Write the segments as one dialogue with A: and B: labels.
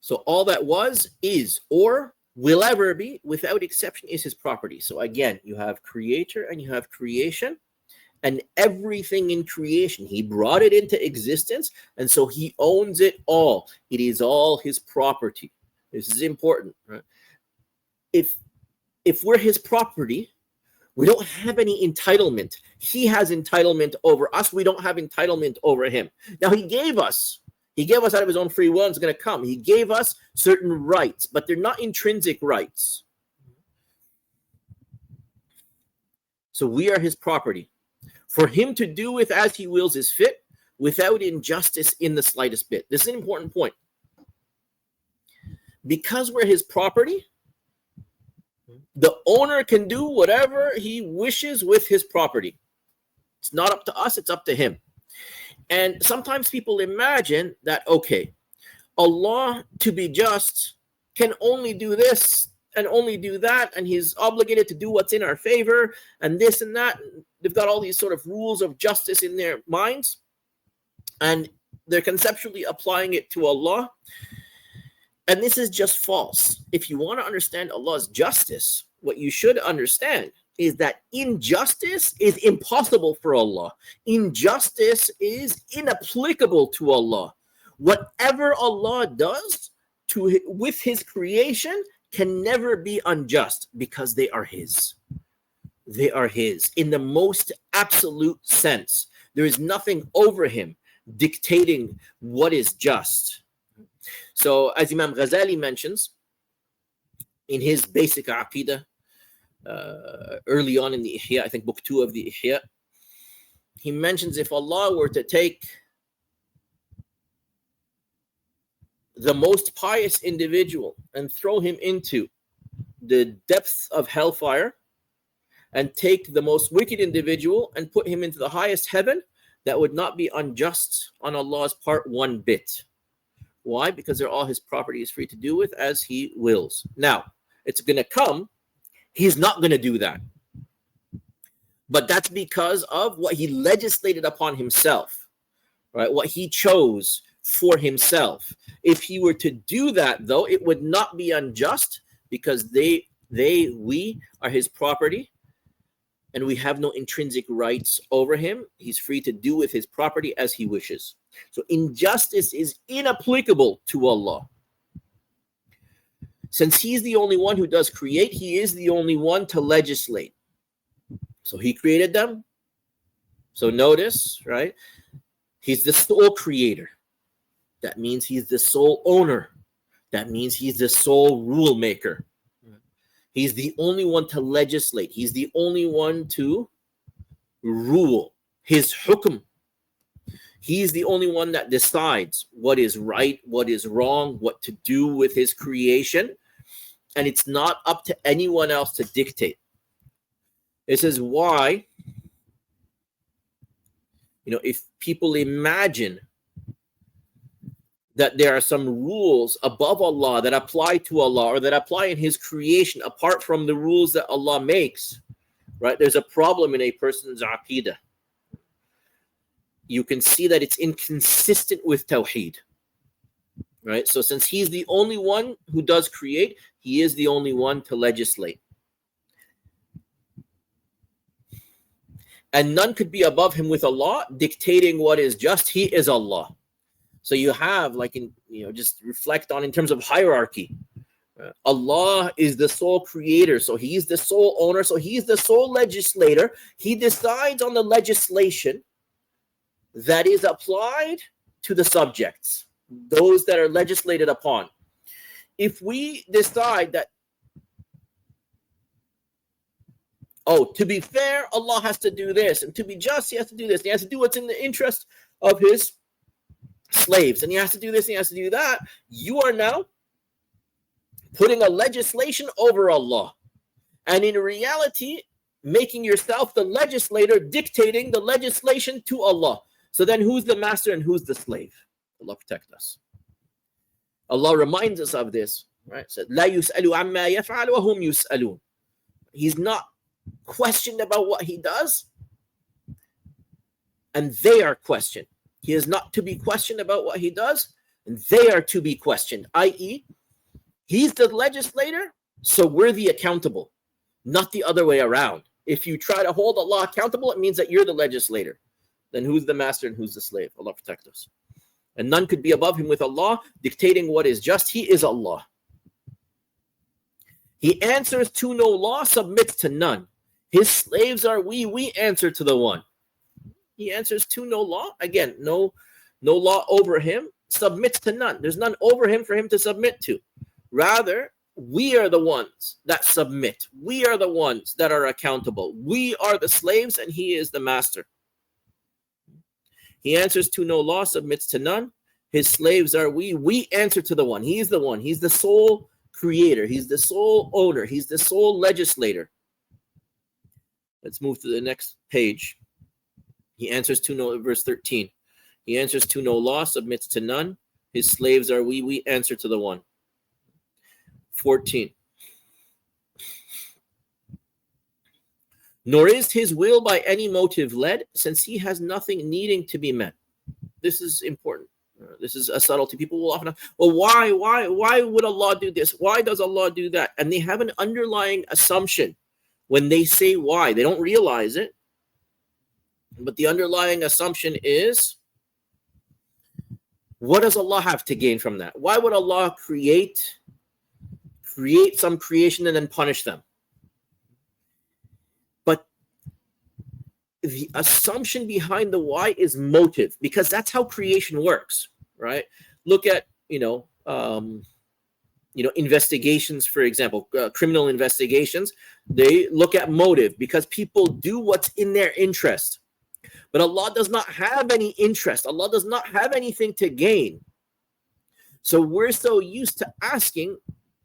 A: So all that was, is, or will ever be, without exception, is his property. So again, you have creator and you have creation, and everything in creation, he brought it into existence, and so he owns it all. It is all his property. This is important, right? If we're his property, we don't have any entitlement. He has entitlement over us. We don't have entitlement over him. Now, he gave us out of his own free will, and it's going to come. He gave us certain rights, but they're not intrinsic rights. So we are his property. For him to do with as he wills is fit, without injustice in the slightest bit. This is an important point. Because we're his property, the owner can do whatever he wishes with his property. It's not up to us, it's up to him. And sometimes people imagine that, okay, Allah, to be just, can only do this and only do that, and he's obligated to do what's in our favor, and this and that. They've got all these sort of rules of justice in their minds, and they're conceptually applying it to Allah. And this is just false. If you want to understand Allah's justice, what you should understand is that injustice is impossible for Allah. Injustice is inapplicable to Allah. Whatever Allah does with his creation can never be unjust, because they are his. They are his in the most absolute sense. There is nothing over him dictating what is just. So as Imam Ghazali mentions in his basic aqidah, early on in the Ihya, I think book 2 of the Ihya, he mentions if Allah were to take the most pious individual and throw him into the depths of hellfire, and take the most wicked individual and put him into the highest heaven, that would not be unjust on Allah's part one bit. Why? Because they're all his property, is free to do with as he wills. Now, it's going to come. He's not going to do that. But that's because of what he legislated upon himself, right? What he chose for himself. If he were to do that, though, it would not be unjust, because we are his property, and we have no intrinsic rights over him. He's free to do with his property as he wishes. So injustice is inapplicable to Allah. Since he's the only one who does create, he is the only one to legislate. So he created them. So notice, right? He's the sole creator. That means he's the sole owner. That means he's the sole rule maker. He's the only one to legislate. He's the only one to rule. His hukm. He's the only one that decides what is right, what is wrong, what to do with his creation. And it's not up to anyone else to dictate. This is why, if people imagine that there are some rules above Allah that apply to Allah, or that apply in his creation apart from the rules that Allah makes, right? There's a problem in a person's aqidah. You can see that it's inconsistent with Tawheed, right? So since he's the only one who does create, he is the only one to legislate. And none could be above him with Allah, dictating what is just. He is Allah. So you have, just reflect on in terms of hierarchy. Allah is the sole creator, so he's the sole owner, so he's the sole legislator. He decides on the legislation that is applied to the subjects, those that are legislated upon. If we decide that, to be fair, Allah has to do this, and to be just, he has to do this. He has to do what's in the interest of his slaves, and he has to do this, and he has to do that. You are now putting a legislation over Allah, and in reality, making yourself the legislator, dictating the legislation to Allah. So then who's the master and who's the slave? Allah protect us. Allah reminds us of this, right? So, لا يسأل عما يفعل وهم يسألون. He's not questioned about what he does, and they are questioned. He is not to be questioned about what he does, And they are to be questioned, i.e., he's the legislator, so we're the accountable, not the other way around. If you try to hold Allah accountable, it means that you're the legislator. Then who's the master and who's the slave? Allah protect us. And none could be above him with Allah, dictating what is just. He is Allah. He answers to no law, submits to none. His slaves are we answer to the one. He answers to no law. Again, no law over him, submits to none. There's none over him for him to submit to. Rather, we are the ones that submit. We are the ones that are accountable. We are the slaves and he is the master. He answers to no law, submits to none. His slaves are we. We answer to the one. He is the one. He's the sole creator. He's the sole owner. He's the sole legislator. Let's move to the next page. He answers to no, verse 13. He answers to no law, submits to none. His slaves are we answer to the one. 14. Nor is his will by any motive led, since he has nothing needing to be met. This is important. This is a subtlety. People will often ask, well, why would Allah do this? Why does Allah do that? And they have an underlying assumption when they say why. They don't realize it. But the underlying assumption is, what does Allah have to gain from that? Why would Allah create some creation and then punish them? But the assumption behind the why is motive, because that's how creation works, right? Look at, investigations, for example, criminal investigations. They look at motive because people do what's in their interest. But Allah does not have any interest. Allah does not have anything to gain. So we're so used to asking,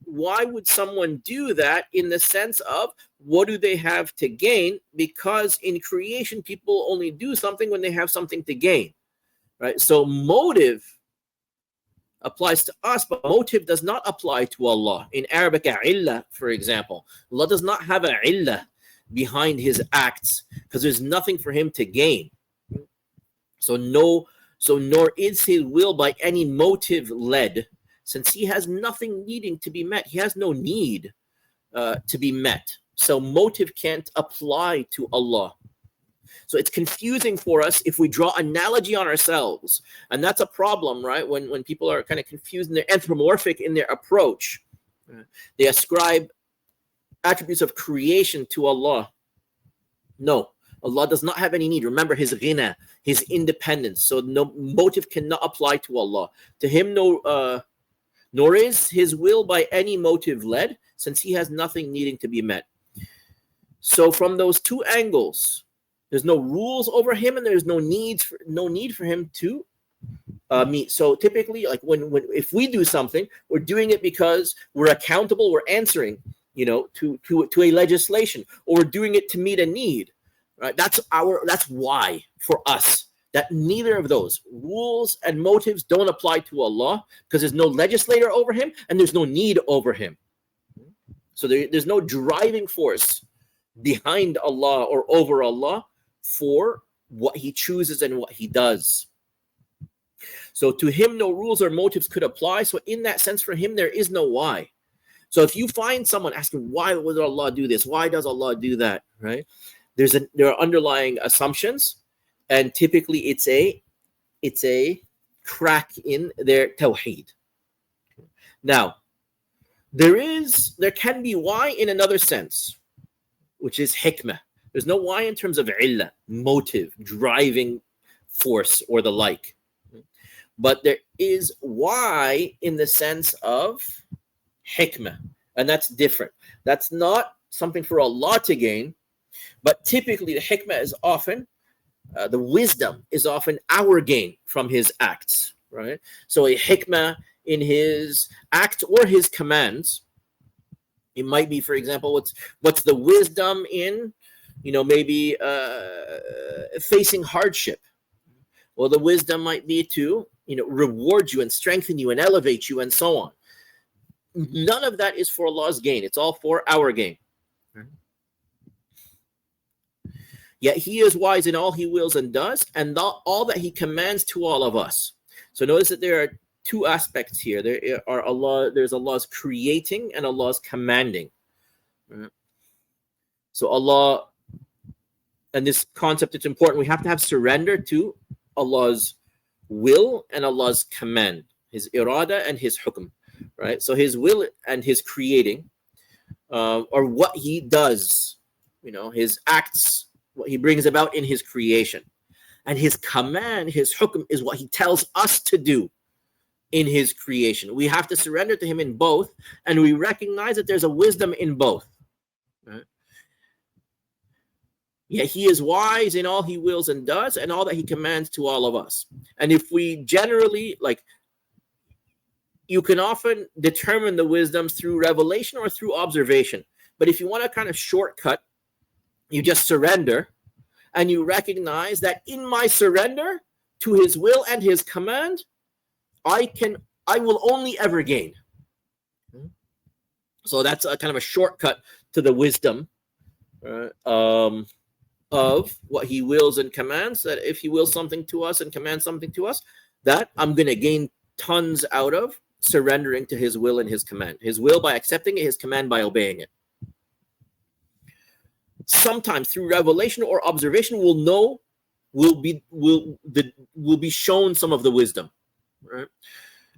A: why would someone do that, in the sense of, what do they have to gain? Because in creation, people only do something when they have something to gain, right? So motive applies to us, but motive does not apply to Allah. In Arabic, illah, for example, Allah does not have an illah behind his acts because there's nothing for him to gain. So nor is his will by any motive led, since he has nothing needing to be met. He has no need to be met. So motive can't apply to Allah. So it's confusing for us if we draw analogy on ourselves. And that's a problem, right? When people are kind of confused and they're anthropomorphic in their approach. They ascribe attributes of creation to Allah. No, Allah does not have any need. Remember his ghina, his independence. So no motive cannot apply to Allah. To him, nor is his will by any motive led, since he has nothing needing to be met. So from those two angles, there's no rules over him and there's no need for him to meet. So typically, like when if we do something, we're doing it because we're accountable, we're answering, to a legislation, or we're doing it to meet a need. Right? That's why for us. That neither of those rules and motives don't apply to Allah, because there's no legislator over him and there's no need over him. So there's no driving force behind Allah or over Allah for what he chooses and what he does. So to him, no rules or motives could apply. So in that sense, for him, there is no why. So if you find someone asking, why would Allah do this? Why does Allah do that? Right? There are underlying assumptions. And typically it's a crack in their tawheed. Now, there can be why in another sense, which is hikmah. There's no why in terms of illah, motive, driving force, or the like. But there is why in the sense of hikmah, and that's different. That's not something for Allah to gain, but typically the hikmah is often the wisdom is often our gain from his acts, right? So a hikmah in his acts or his commands, it might be, for example, what's the wisdom in, maybe facing hardship. Well, the wisdom might be to, reward you and strengthen you and elevate you and so on. None of that is for Allah's gain. It's all for our gain. Yet he is wise in all he wills and does, and all that he commands to all of us. So notice that there are two aspects here. There's Allah's creating and Allah's commanding. Right? So Allah, and this concept, it's important. We have to have surrender to Allah's will and Allah's command, His irada and His hukm, right? So His will and His creating, or what He does, His acts, what He brings about in His creation. And His command, His hukm, is what He tells us to do in His creation. We have to surrender to Him in both, and we recognize that there's a wisdom in both. Right? Yet He is wise in all He wills and does, and all that He commands to all of us. And if we generally, you can often determine the wisdoms through revelation or through observation. But if you want to kind of shortcut, you just surrender, and you recognize that in my surrender to His will and His command, I will only ever gain. So that's a kind of a shortcut to the wisdom of what He wills and commands, that if He wills something to us and commands something to us, that I'm going to gain tons out of surrendering to His will and His command. His will by accepting it, His command by obeying it. Sometimes through revelation or observation, we'll be shown some of the wisdom, right?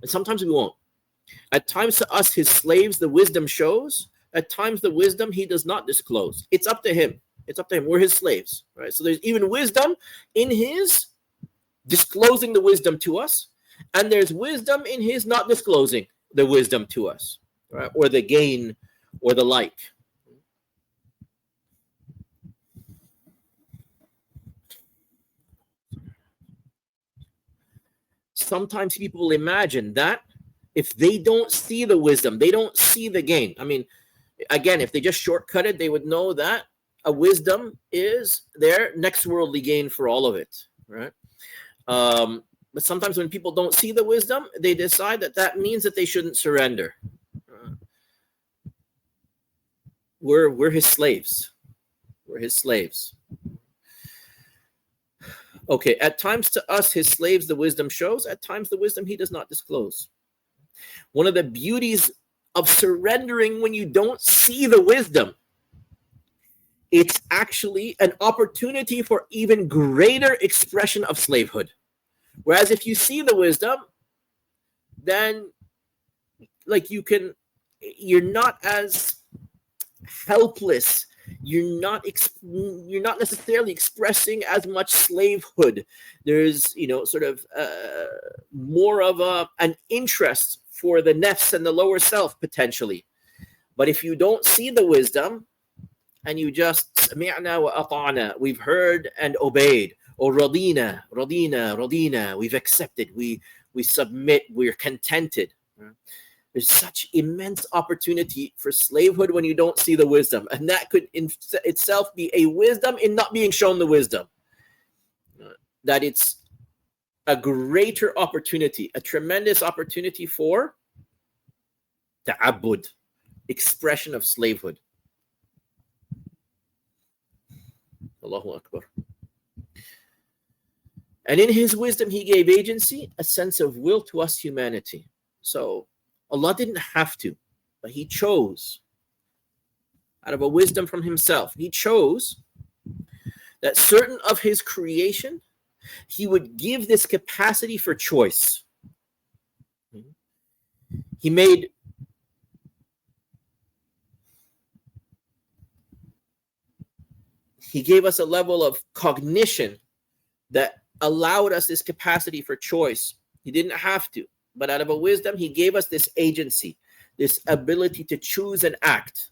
A: And sometimes we won't. At times to us, His slaves, the wisdom shows. At times the wisdom He does not disclose. It's up to Him. We're His slaves, right? So there's even wisdom in His disclosing the wisdom to us, and there's wisdom in His not disclosing the wisdom to us, right? Or the gain or the like. Sometimes people will imagine that if they don't see the wisdom, they don't see the gain. I mean, again, if they just shortcut it, they would know that a wisdom is their next worldly gain for all of it, right? But sometimes when people don't see the wisdom, they decide that means that they shouldn't surrender. We're His slaves. We're His slaves. Okay, at times to us, His slaves, the wisdom shows. At times the wisdom He does not disclose. One of the beauties of surrendering when you don't see the wisdom, it's actually an opportunity for even greater expression of slavehood. Whereas if you see the wisdom, then you're not as helpless. You're not necessarily expressing as much slavehood. There's more of an interest for the nafs and the lower self potentially. But if you don't see the wisdom and you just sami'na wa ata'na, we've heard and obeyed, or radina, we've accepted, we submit, we're contented. There's such immense opportunity for slavehood when you don't see the wisdom. And that could in itself be a wisdom in not being shown the wisdom. That it's a greater opportunity, a tremendous opportunity for ta'abbud, expression of slavehood. Allahu Akbar. And in His wisdom, He gave agency, a sense of will to us humanity. So Allah didn't have to, but He chose out of a wisdom from Himself. He chose that certain of His creation, He would give this capacity for choice. He gave us a level of cognition that allowed us this capacity for choice. He didn't have to, but out of a wisdom, He gave us this agency, this ability to choose and act,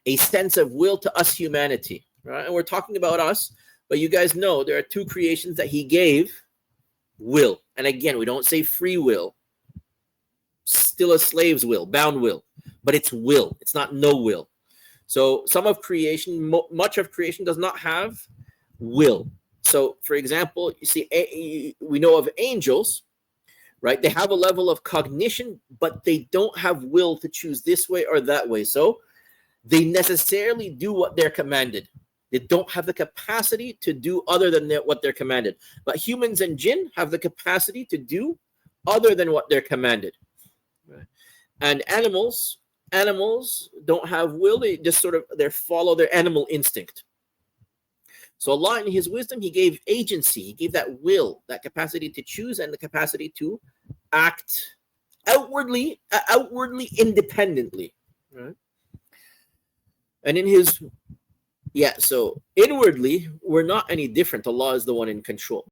A: a sense of will to us humanity, right? And we're talking about us, but you guys know there are two creations that He gave will. And again, we don't say free will, still a slave's will, bound will, but it's will. It's not no will. So some of creation, much of creation does not have will. So, for example, you see, we know of angels, right? They have a level of cognition, but they don't have will to choose this way or that way. So they necessarily do what they're commanded. They don't have the capacity to do other than what they're commanded. But humans and jinn have the capacity to do other than what they're commanded. Right? And animals don't have will. They just they follow their animal instinct. So Allah in his wisdom, he gave agency, he gave that will, that capacity to choose, and the capacity to act outwardly independently. Right? And in his so inwardly, we're not any different. Allah is the one in control.